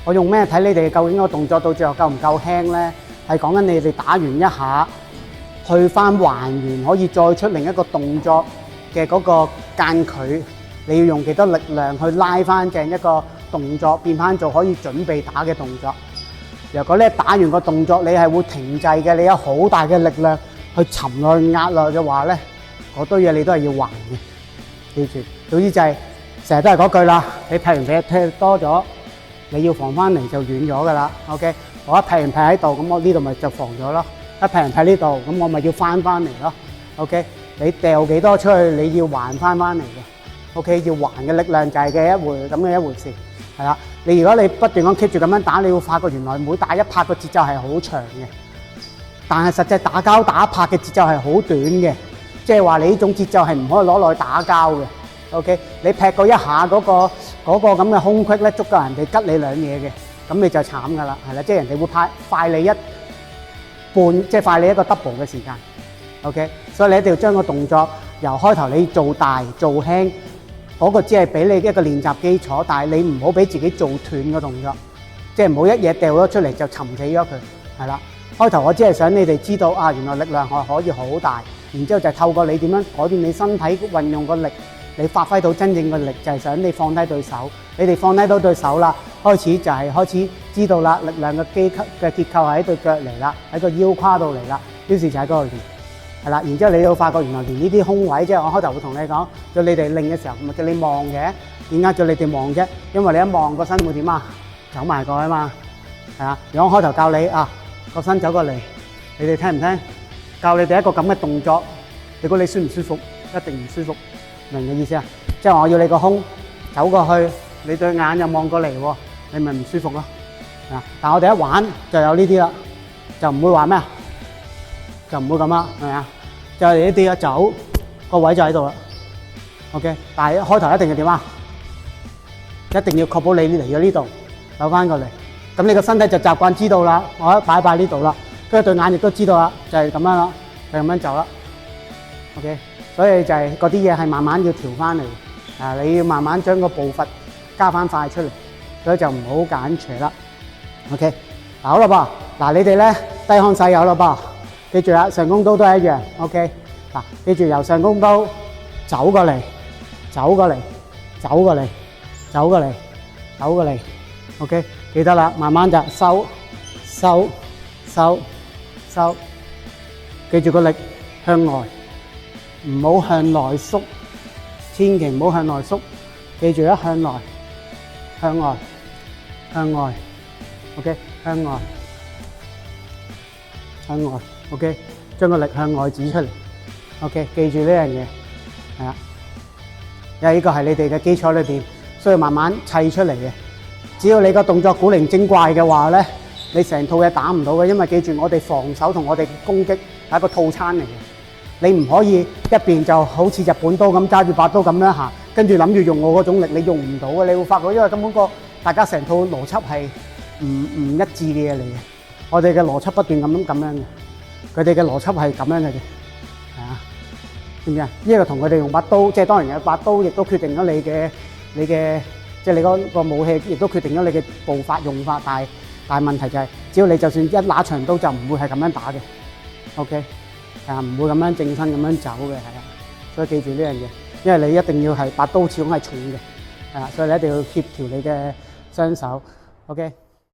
我用咩睇你哋究竟個動作到最後夠唔夠輕咧？係講緊你哋打完一下，去翻還原，可以再出另一個動作嘅嗰個間距，你要用幾多力量去拉翻正一個動作，變翻做可以準備打嘅動作。如果咧打完個動作，你係會停滯嘅，你有好大嘅力量去沉落去壓落嘅話咧，嗰堆嘢你都係要還嘅。記住，總之就係成日都係嗰句啦。你劈完劈多咗，你要防翻嚟就軟咗噶啦。OK， 我一劈完劈喺度，咁我呢度咪就防咗咯。一劈完劈呢度，咁我咪要翻嚟咯。OK， 你掉幾多出去，你要還翻嚟嘅。OK， 要還嘅力量就係嘅一回事，係啦。如果你不斷咁 keep 住咁樣打，你會發覺原來每打一拍個節奏係好長嘅，但係實際打交打一拍嘅節奏係好短嘅，即係話你呢種節奏係唔可以攞落去打交嘅。OK， 你劈過一下嗰個咁嘅空隙咧，足夠人哋吉你兩嘢嘅，咁你就慘㗎啦，係啦，即係人哋會快你一半，即係快你一個 double 嘅時間。OK， 所以你一定要將個動作由開頭你做大做輕，嗰個只係俾你一個練習基礎，但係你唔好俾自己做斷個動作，即係唔好一嘢掉咗出嚟就沉死咗佢，係啦。開頭我只係想你哋知道啊，原來力量係可以好大，然之後就透過你點樣改變你身體運用個力，你發揮到真正嘅力，就係想你放低對手。你哋放低到對手啦，開始知道啦，力量嘅結構係喺對腳嚟啦，喺個腰胯度嚟啦，於是就喺嗰度練。係啦，然之後你要發覺原來連呢啲空位，即係我開頭會同你講，叫你哋擰嘅時候，咪叫你望嘅。點解叫你哋望啫？因為你一望個身會點啊？走埋過啊嘛，係啊。如果我開頭教你啊，個身走過嚟，你哋聽唔聽？教你哋一個咁嘅動作，你估你舒唔舒服？一定唔舒服，明嘅意思啊？即係我要你個胸走過去，你對眼又望過嚟喎，你咪唔舒服咯。啊！但我哋一玩就有呢啲啦，就唔會話咩啊？就唔會咁啦，係咪啊？就係呢啲一走個位就喺度啦。OK， 但係開頭一定要點啊？一定要確保你嚟咗呢度，扭翻過嚟。咁你個身體就習慣知道啦，我一擺呢度啦，跟住對眼亦都知道啦，就係咁樣啦，就咁樣走啦。OK， 所以就係嗰啲嘢係慢慢要調翻嚟。你要慢慢將個步伐加翻快出嚟，所以就唔好揀斜啦。OK， 嗱好啦噃，嗱你哋咧低康細有啦噃。記住啦，上弓刀都係一樣。OK， 嗱，記住由上弓刀走過嚟，走過嚟，走過嚟，走過嚟，走過嚟。OK， 記得啦，慢慢就收，收，收，收。記住個力向外，唔好向內縮，千祈唔好向內縮。記住一向內，向外，向外。OK， 向外，向外。OK， 將個力向外指出嚟。OK， 記住呢樣嘢，係啦，因為呢個係你哋嘅基礎裏邊需要慢慢砌出嚟嘅。只要你個動作古靈精怪嘅話咧，你成套嘢打唔到嘅。因為記住，我哋防守同我哋攻擊係一個套餐嚟嘅。你唔可以一邊就好似日本刀咁揸住把刀咁樣行，跟住諗住用我嗰種力，你用唔到嘅。你會發覺，因為根本大家成套邏輯係唔一致嘅嘢嚟嘅。我哋嘅邏輯不斷咁樣嘅。佢哋嘅邏輯係咁樣嘅啫，係啊，知唔知啊？呢個同佢哋用把刀，即係當然有把刀，亦都決定咗你嘅，即係你嗰個武器，亦都決定咗你嘅步法用法。但係問題就係，只要你就算一拿長刀，就唔會係咁樣打嘅。OK， 唔會咁樣正身咁樣走嘅，係啊。所以記住呢樣嘢，因為你一定要係把刀始終係重嘅，係啊，所以你一定要協調你嘅雙手。OK。